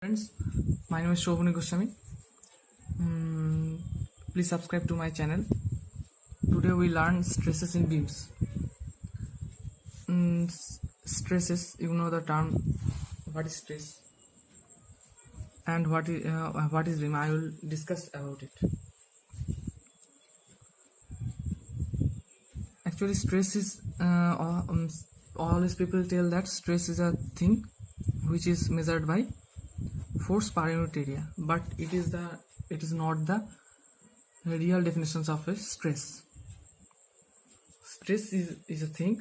Friends, my name is Goswami. Please subscribe to my channel. Today we learn stresses in beams. Stresses, you know the term. What is stress and what is beam? I will discuss about it. Actually, stress is always people tell that stress is a thing which is measured by force per unit area, but it is not the real definitions of a stress. Stress is a thing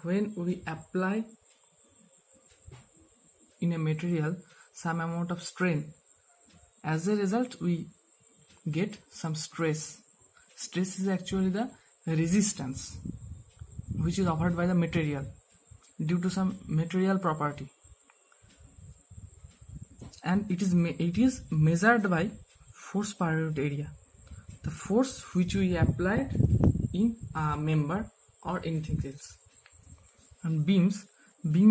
when we apply in a material some amount of strain. As a result, we get some stress. Stress is actually the resistance which is offered by the material due to some material property, and it is measured by force per unit area, the force which we applied in a member or anything else. And beam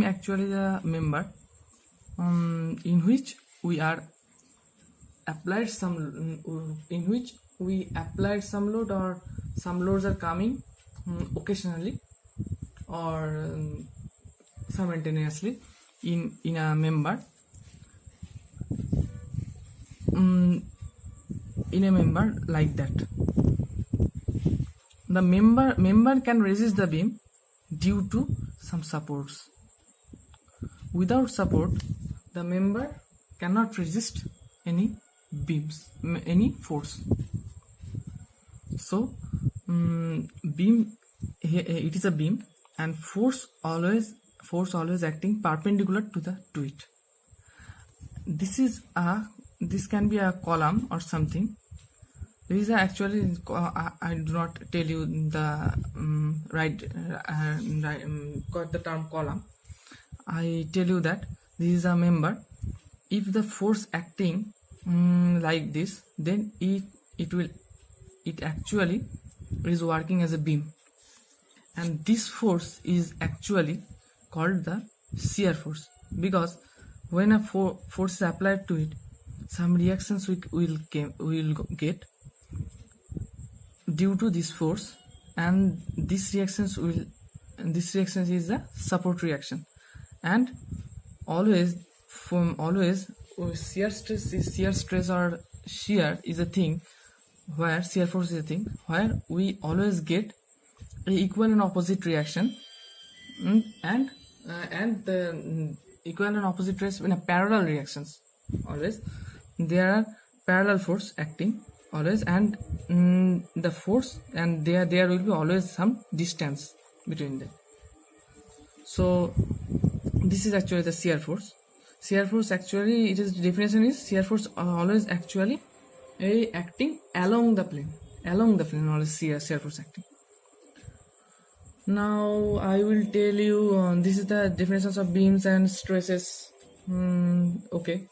actually the member in which we applied some load, or some loads are coming occasionally or simultaneously in a member. In a member like that, the member can resist the beam due to some supports. Without support, the member cannot resist any beams, any force. So beam, it is a beam, and force always acting perpendicular to it. This can be a column or something. These are actually, I do not tell you the got the term column. I tell you that this is a member. If the force acting like this, then it actually is working as a beam, and this force is actually called the shear force, because when a force is applied to it, some reactions we will get due to this force, and this reaction is the support reaction. And always shear stress or shear is a thing where shear force is a thing where we always get an equal and opposite reaction, and the equal and opposite reaction in a parallel reactions. Always there are parallel force acting always, and the force, and there will be always some distance between them. So this is actually the shear force. Shear force actually, its definition is shear force always actually acting along the plane, always shear force acting. Now I will tell you this is the definitions of beams and stresses. Okay.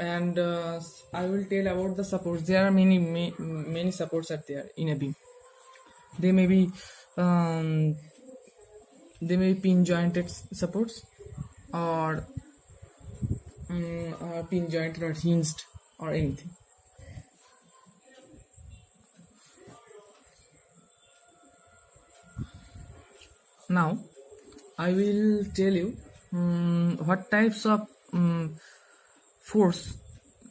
And I will tell about the supports. There are many supports are there in a beam. They may be pin jointed supports, or pin jointed or hinged or anything. Now I will tell you what types of force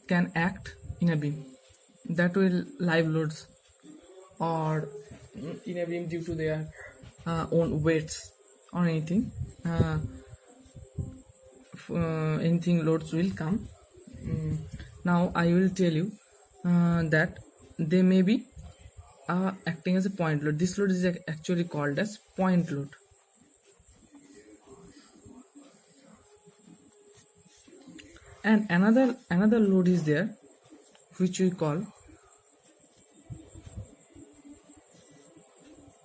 can act in a beam. That will live loads, or in a beam due to their own weights or anything. Anything loads will come. Now I will tell you that they may be acting as a point load. This load is actually called as point load. And another load is there which we call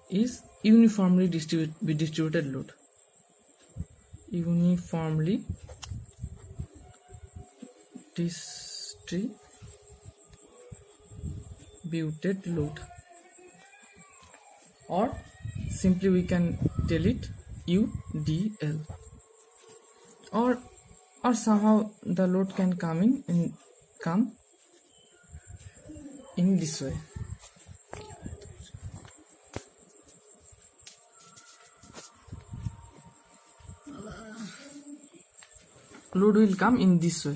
is uniformly distributed load. Uniformly distributed load, or simply we can tell it UDL. Or or somehow the load can come in this way. Load will come in this way.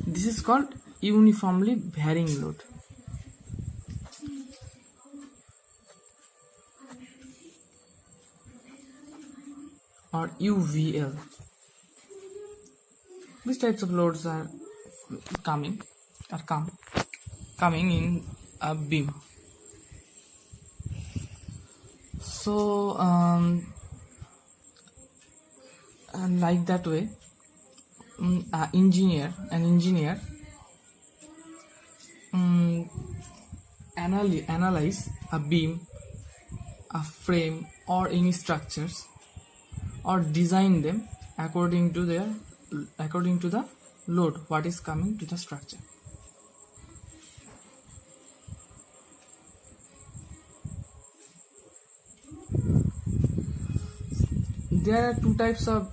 This is called uniformly varying load, or UVL. These types of loads are coming in a beam. So like that way, an engineer analyze a beam, a frame, or any structures, or design them according to the load what is coming to the structure. There are two types of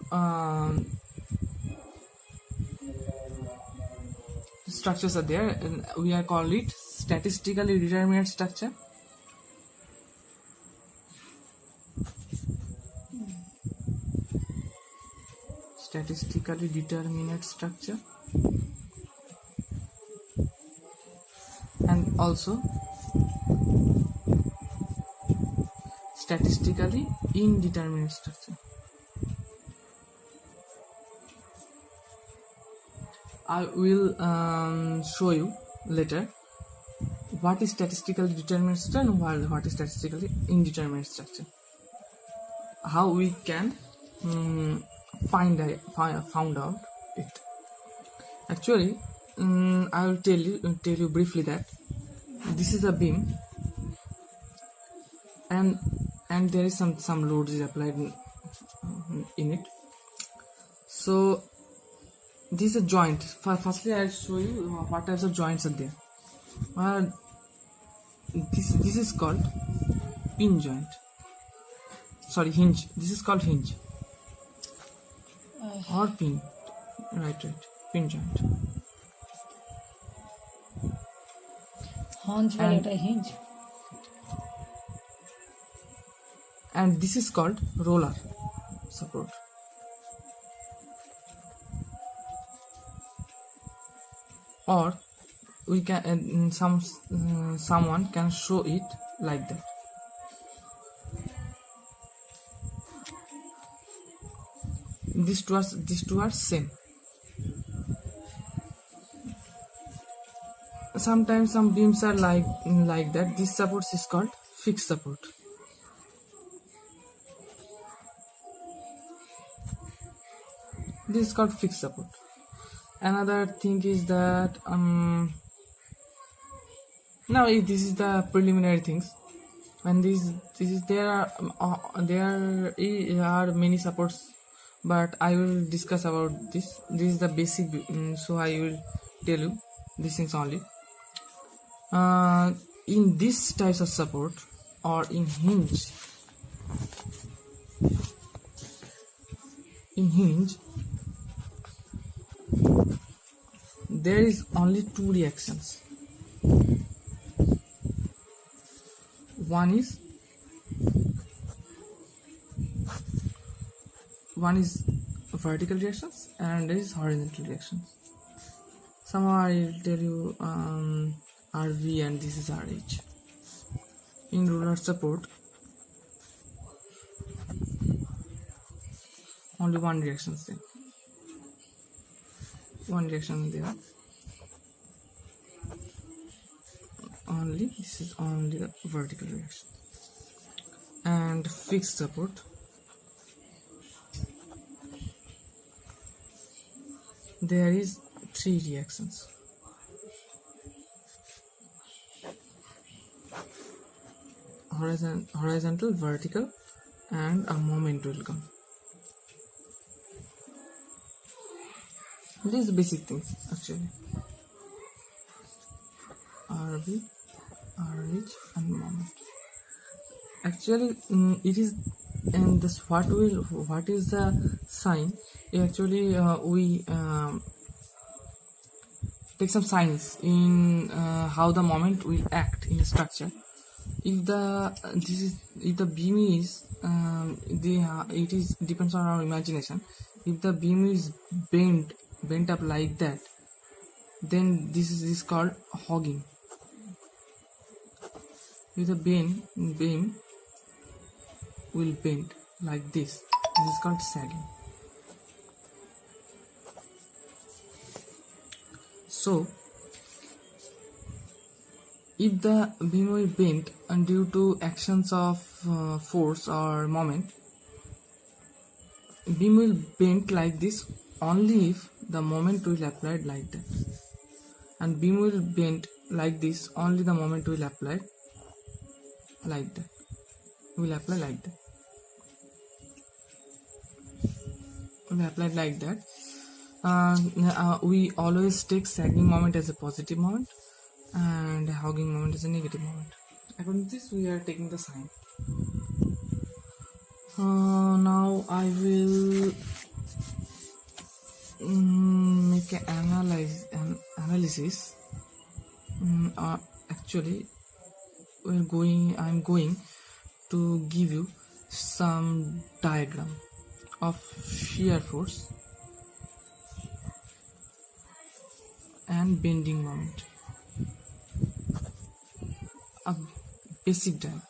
structures are there, and we are call it statistically determinate structure and also statistically indeterminate structure. I will show you later what is statistically determinate structure and what is statistically indeterminate structure. How we can found out it. Actually, I will tell you briefly that this is a beam, and there is some load is applied in it. So this is a joint. Firstly, I'll show you what types of joints are there. This is called pin joint. Sorry, hinge. This is called hinge or pin. Right. Pin joint. Hinge. And this is called roller support. Or we can someone can show it like that. These two are same. Sometimes some beams are like that. This support is called fixed support. This is called fixed support. Another thing is that now this is the preliminary things, and there are many supports, but I will discuss about this. This is the basic, so I will tell you these things only. In this types of support or in hinge, there is only two reactions. One is vertical reactions and there is horizontal reactions. Somehow I will tell you RV and this is RH. In roller support, only one reaction is there. One reaction there. This is only the vertical reaction. And fixed support, there is three reactions. Horizontal, vertical, and a moment will come. These basic things actually. RB, RH and moment. Actually, it is, and this what is the sign? Actually, we take some signs in how the moment will act in a structure. If the beam is it is depends on our imagination. If the beam is bent up like that, then this is called hogging. If the beam will bend like this is called sagging. So if the beam will bend and due to actions of force or moment, beam will bend like this only if the moment will apply like that, and beam will bend like this only the moment will apply like that. Will apply like that. Will apply like that. We always take sagging moment as a positive moment and hogging moment is a negative moment. According to this, we are taking the sign. Now I will make an analysis. Actually, I'm going to give you some diagram of shear force and bending moment. A basic diagram.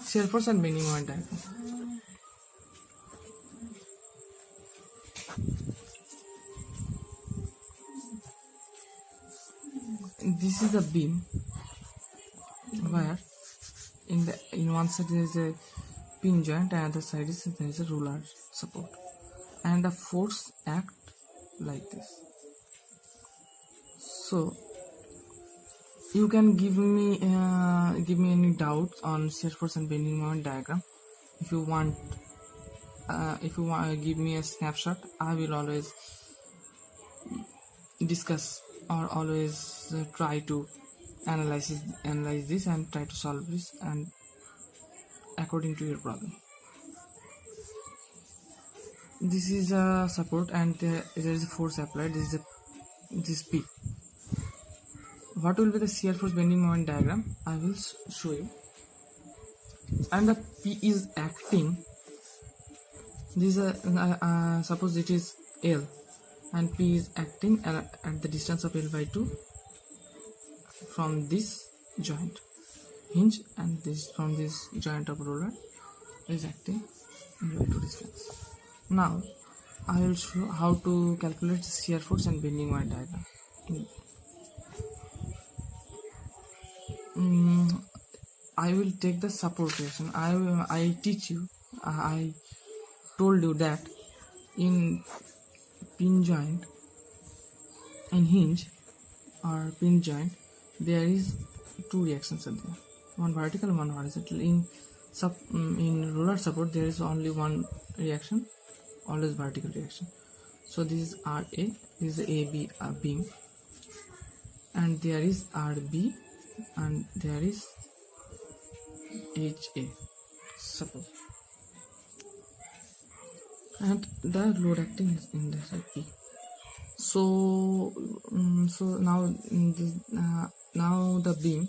Shear force and bending moment diagram. This is a beam where in one side there is a pin joint and other side there is a ruler support, and the force act like this. So you can give me any doubts on shear force and bending moment diagram. If you want to give me a snapshot, I will always discuss or always try to analyze this and try to solve this and according to your problem. This is a support and there is a force applied. This P. What will be the shear force bending moment diagram? I will show you. And the P is acting. This is suppose it is L and P is acting at the distance of L by 2 from this joint hinge, and this from this joint of roller is acting L by 2 distance. Now I will show how to calculate the shear force and bending moment diagram. I will take the support reaction. I teach you. I told you that in pin joint and hinge or pin joint there is two reactions are there, one vertical, one horizontal. In roller support there is only one reaction, always vertical reaction. So this is RA, this is AB beam, and there is RB and there is HA suppose, and the load acting is in the side P. So now now the beam,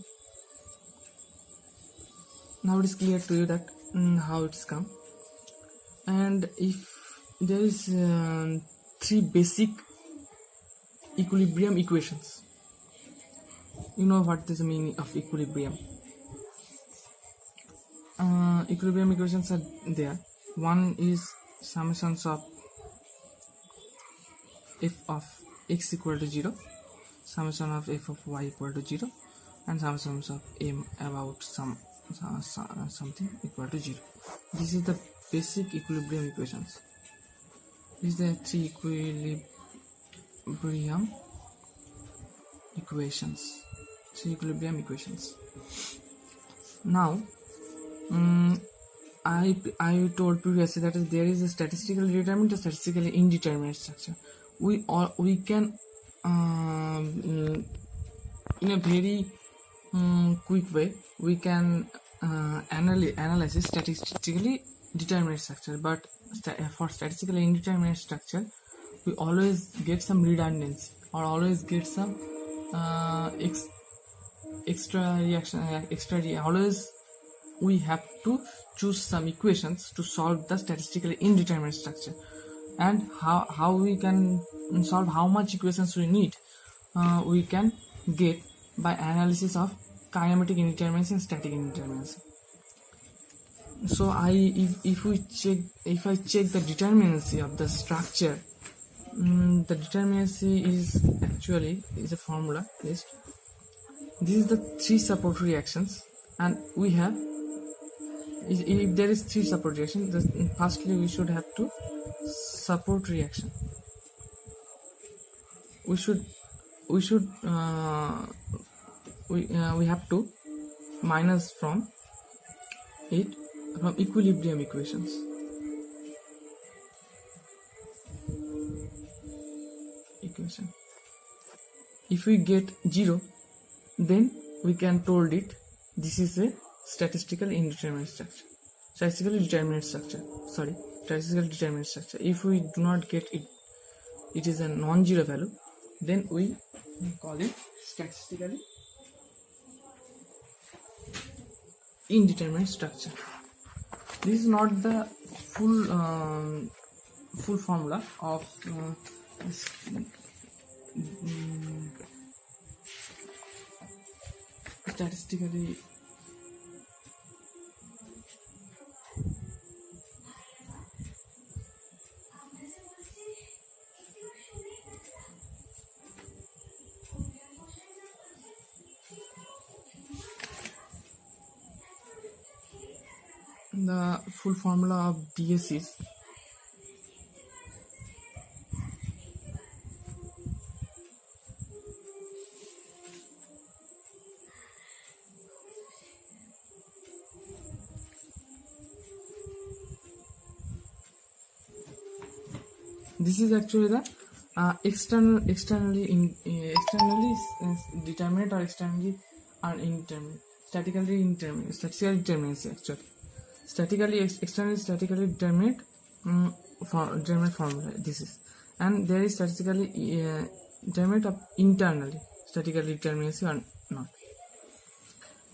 now it is clear to you that how it's come. And if there is three basic equilibrium equations, you know what is the meaning of equilibrium. Equilibrium equations are there. One is summations of f of x equal to 0, summation of f of y equal to 0, and summations of m about something equal to 0. This is the basic equilibrium equations. These are the three equilibrium equations. Now I told previously that there is a statistically determined, a statistically indeterminate structure. We can in a very quick way we can analyze a statistically determinate structure, but for statistically indeterminate structure we always get some redundancy or always get some extra reaction, always we have to choose some equations to solve the statistically indeterminate structure. And how we can solve, how much equations we need, we can get by analysis of kinematic indeterminacy and static indeterminacy. So if I check the determinacy of the structure, the determinacy is actually a formula list. This is the 3 support reactions, and we have, if there is 3 support reactions, firstly we should have to support reaction. We have to minus from equilibrium equations. If we get 0, then we can told it this is a statistically determinate structure. Statistically determinate structure. If we do not get it, it is a non-zero value, then we call it statistically indeterminate structure. This is not the full formula of statistically the full formula of DS is this is actually the externally determinate or externally indeterminate, statically determinacy actually. Externally determinate formula this is, and there is statistically determinate of internally statically determinacy or not.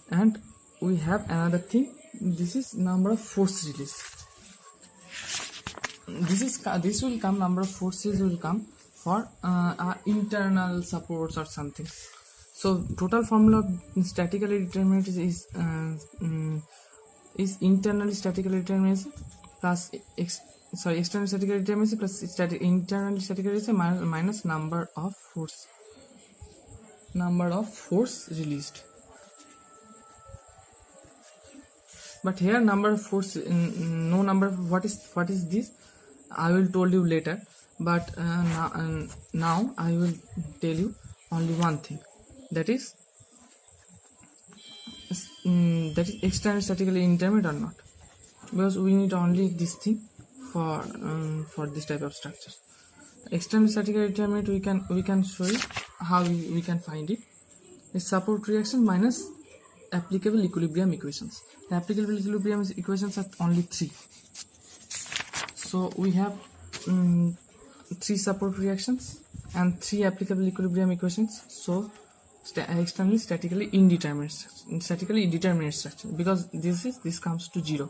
And we have another thing, this is number of force release. This will come, number of forces will come for internal supports or something. So total formula of statically determinate is internally statically determinacy plus external statically determinacy plus internally statically determinacy minus number of force released. But here number of force, no number, what is this I will tell you later, but now I will tell you only one thing, that is external statically indeterminate or not, because we need only this thing for this type of structure. External statically determinate, we can show you how we can find it. Is support reaction minus applicable equilibrium equations. The applicable equilibrium equations are only 3. So we have 3 support reactions and 3 applicable equilibrium equations. So externally statically determinate structure, because this comes to 0.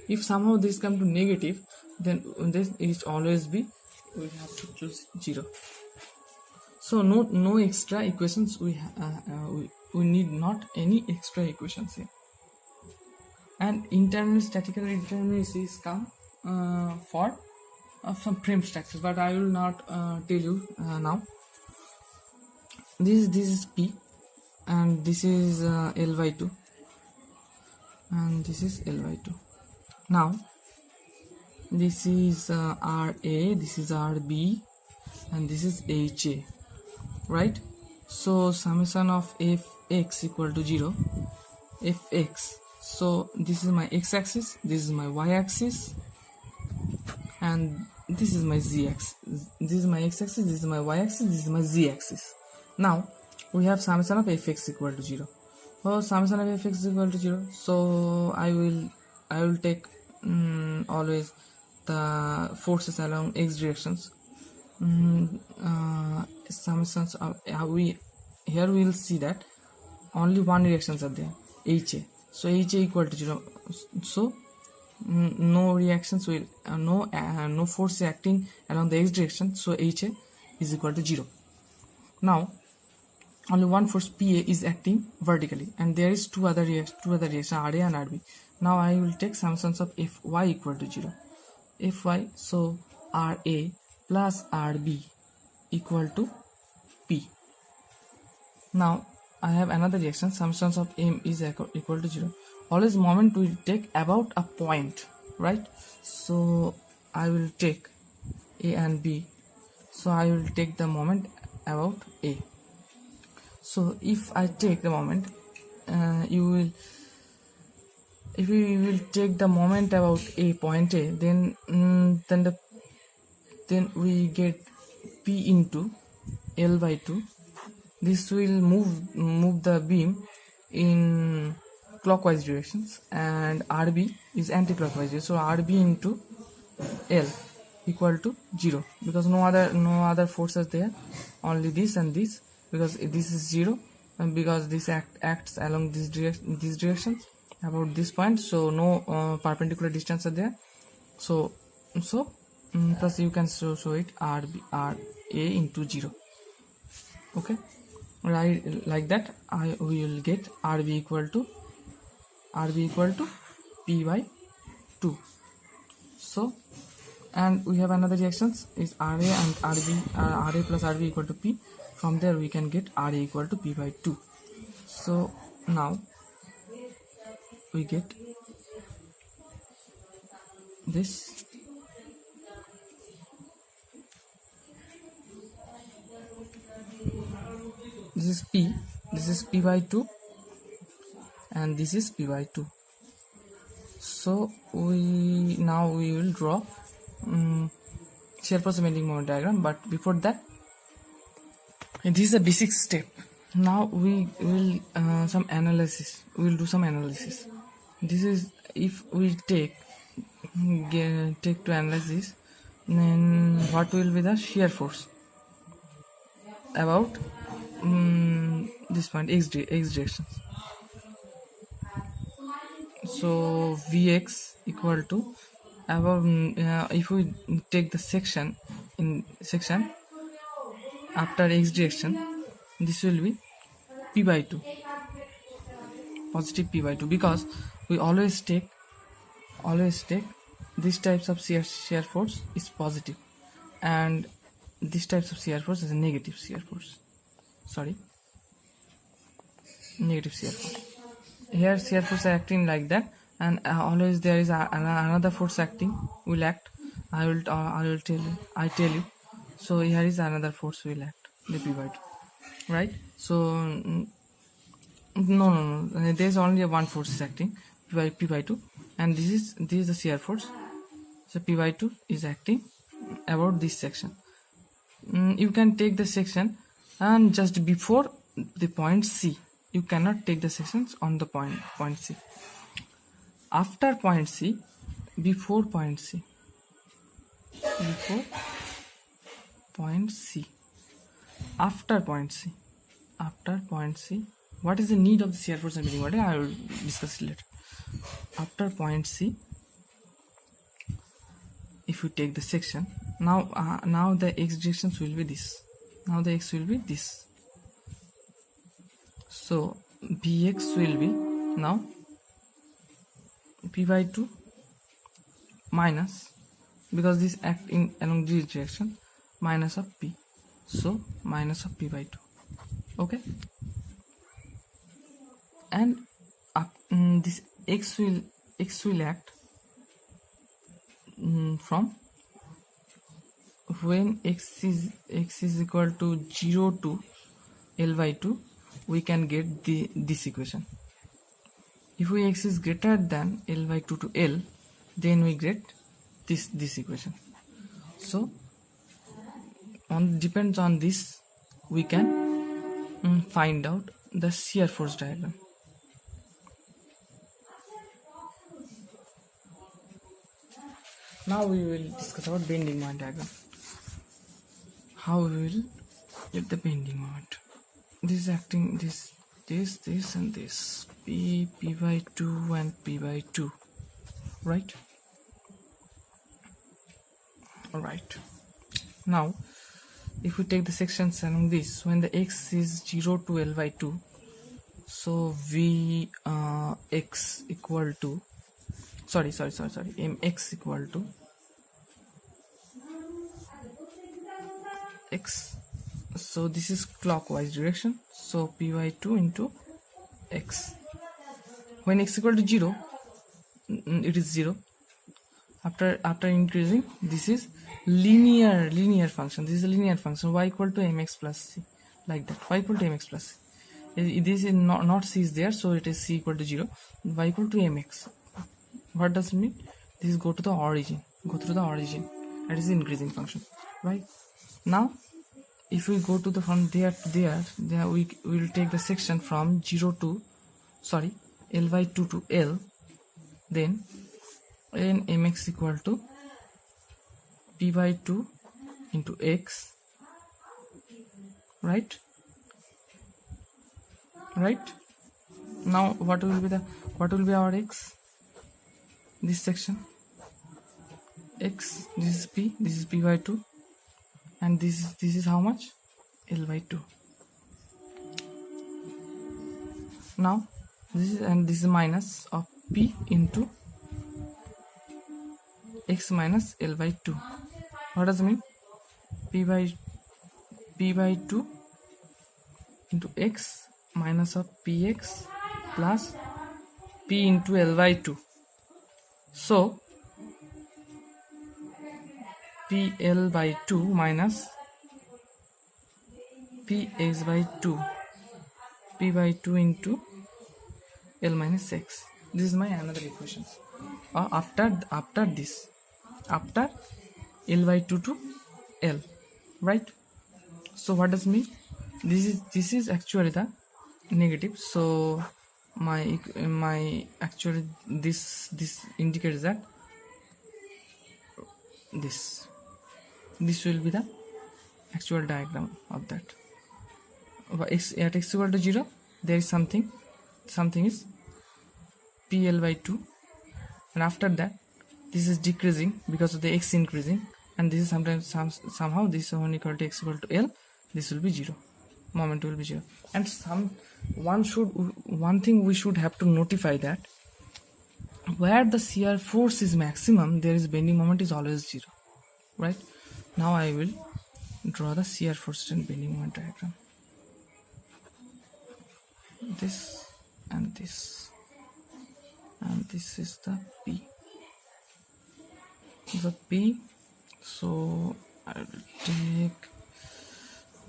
If somehow this comes to negative, then this is always be, we have to choose 0. So no extra equations, we need not any extra equations here. And internal statically determinacy is come for some frame structures, but I will not tell you now. This is P, and this is L by 2, and this is L by 2. Now this is RA, this is RB, and this is HA, right? So summation of fx equal to 0, fx. So this is my x-axis, this is my y-axis, and this is my z-axis. This is my x-axis, this is my y-axis, this is my z-axis. Now we have summation of fx equal to 0. So summation of fx is equal to 0. So I will take always the forces along x directions. Summations of we will see that only one reactions are there, HA. So HA equal to 0. So no reactions will no force acting along the x direction. So HA is equal to 0. Now only one force PA is acting vertically, and there is two other reactions, RA and RB. Now I will take summations of Fy equal to 0. Fy, so RA plus RB equal to P. Now I have another reaction, summations of M is equal to 0. Always moment we take about a point, right? So I will take A and B. So I will take the moment about A. So if I take the moment, if you will take the moment about point A, then we get P into L by 2. This will move the beam in clockwise directions, and RB is anti-clockwise. So RB into L equal to 0, because no other forces there, only this and this, because this is 0, and because this acts along these directions about this point, so no perpendicular distance are there. So plus you can show it RA into 0. Okay, right, like that we will get RB equal to P by 2. So, and we have another reactions is RA and RB, RA plus RB equal to P. From there we can get RA equal to P by 2. So now we get this. This is P, this is P by 2, and this is P by 2. So we will draw shear force bending moment diagram, but before that, this is a basic step. Now we will some analysis. We will do some analysis. This is if we take to analyze this, then what will be the shear force about this point x directions. So Vx equal to about if we take the section after x direction, this will be P by 2, positive P by 2, because we always take these types of shear force is positive, and these types of shear force is a negative shear force. Negative shear force. Here shear force are acting like that, and always there is another force acting will act. I tell you. So here is another force will act, the P by 2, right? So no, there is only one force is acting, P by 2, and this is the shear force. So P by 2 is acting about this section. You can take the section and just before the point C. You cannot take the sections on the point C. After point C, before point C, after point C, what is the need of the shear force and bending moment? I will discuss it later. After point C, if you take the section, now the x directions will be this. Now the x will be this. So Vx will be now P by 2 minus, because this act in along this direction, minus of P. So minus of P by 2. Okay, and this x will act from when x is equal to 0 to L by 2, we can get this equation. If x is greater than L by 2 to L, then we get this equation. So depends on this, we can find out the shear force diagram. Now we will discuss about bending moment diagram. How we will get the bending moment. This is acting this and this. P by 2 and P by 2. Right? Alright. Now if we take the sections along this, when the x is 0 to L by 2, so V x equal to mx equal to x. So this is clockwise direction, so P by 2 into x. When x equal to 0, it is 0. After increasing, this is linear function. This is a linear function, y equal to mx plus c, like that. Y equal to mx plus c. This is not c is there, so it is c equal to 0. Y equal to mx. What does it mean? This is go through the origin. That is the increasing function, right? Now if we go to the from there to there we will take the section from L by 2 to L. Then mx equal to P by 2 into x, right? Now what will be our x? This section x, this is P by 2, and this is how much? L by 2. Now this is minus of P into x minus L by 2. What does it mean? P by 2 into x minus of px plus P into L by 2. So PL by 2 minus Px by 2, P by 2 into L minus x. This is my another equation. After L by 2 to L, right? So what does it mean? This is actually the negative. So my actually this indicates that this will be the actual diagram of that. At x equal to 0, there is something is PL by 2, and after that this is decreasing because of the x increasing, and this is somehow this one equal to x equal to L. This will be 0. Moment will be 0. And one thing we should have to notify that where the shear force is maximum, there is bending moment is always 0, right? Now I will draw the shear force and bending moment diagram. This and this, and this is the P. So I will take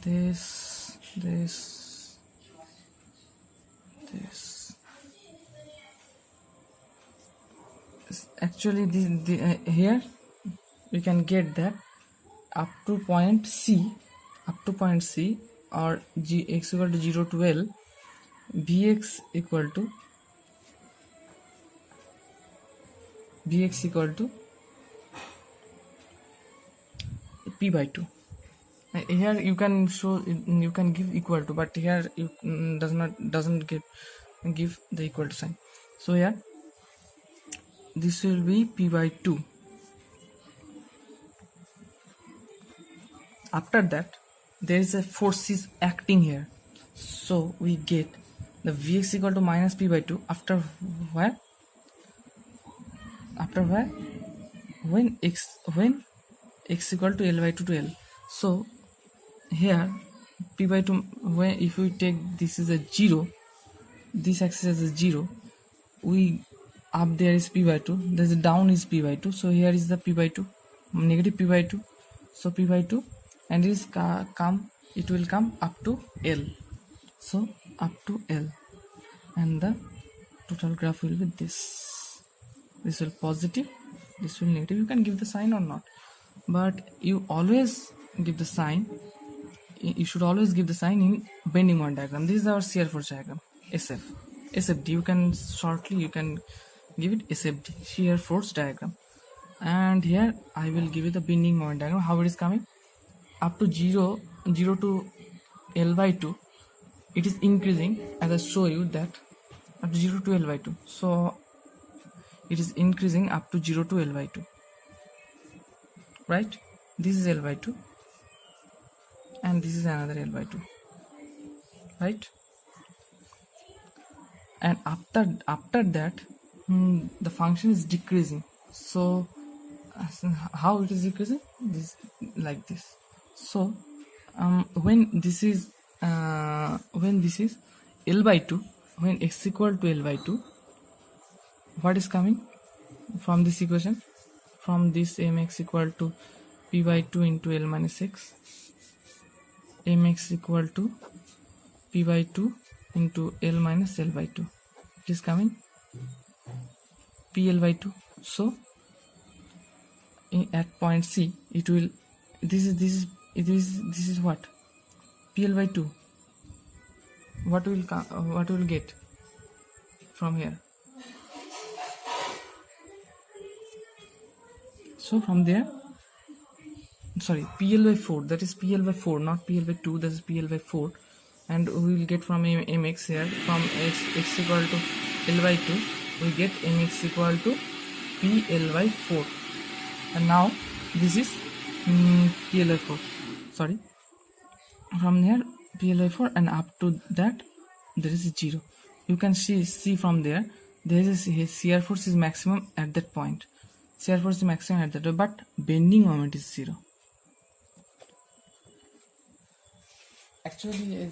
this. Actually here we can get that up to point C or x equal to 0 to L, Vx equal to P by 2. Here you can give equal to, but here you doesn't give the equal to sign. So here this will be P by 2. After that there is a force is acting here, so we get the Vx equal to minus P by 2 after where when x equal to L by 2 to L. So here P by 2, when if we take this is a 0, this axis is a 0, we up there is P by 2, there's a down is P by 2, so here is the P by 2, negative P by 2, so P by 2, and it will come up to L, so up to L, and the total graph will be this will positive, this will negative. You can give the sign or not, but you always give the sign you should always give the sign in bending moment diagram. This is our shear force diagram, SFD. You can give it SFD, shear force diagram. And here I will give you the bending moment diagram, how it is coming. Up to 0 to L by 2, it is increasing, as I show you that up to 0 to L by 2. So it is increasing up to 0 to L by 2, right? This is L by 2 and this is another L by 2, right? And after that the function is decreasing. So how it is decreasing? This, like this. So when this is L by 2, when x equal to L by 2, what is coming from this equation? From this, mx equal to p by 2 into L minus x, mx equal to p by 2 into L minus L by 2. It is coming PL by 2. So at point C, it will, this is what? PL by 2. What will get from here? So from there, sorry, PL by 4, that is PL by 4, not PL by 2, that is PL by 4. And we will get from mx here, from x equal to L by 2, we get mx equal to PL by 4. And now this is PL by 4, sorry, from here PL by 4, and up to that there is a 0. You can see from there is his shear force is maximum at that point. Shear force is maximum at that point, but bending moment is 0. Actually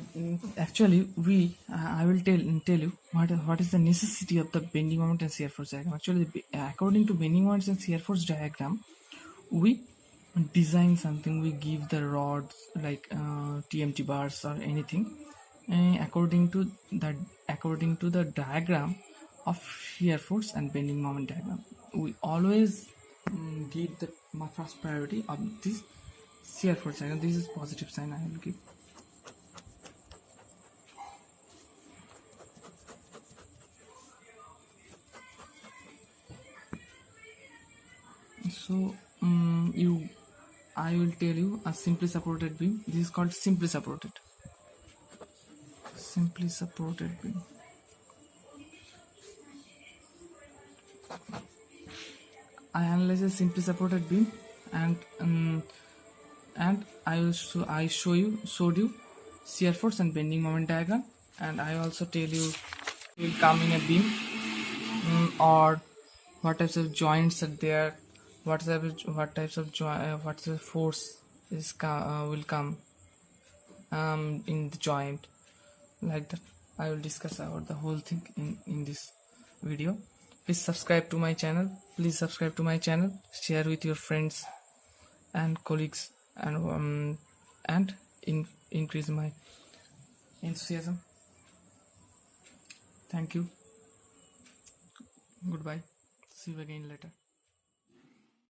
I will tell you what is the necessity of the bending moment and shear force diagram. Actually, according to bending moment and shear force diagram, we design something, we give the rods like TMT bars or anything according to the diagram of shear force and bending moment diagram. We always give the first priority of this shear force diagram. This is positive sign I will give. So I will tell you a simply supported beam. This is called simply supported beam. I analyze a simply supported beam, and I showed you shear force and bending moment diagram, and I also tell you will come in a beam or what types of joints are there, what types of force is will come in the joint, like that. I will discuss about the whole thing in this video. Please subscribe to my channel. Share with your friends and colleagues, and increase my enthusiasm. Thank you. Goodbye. See you again later.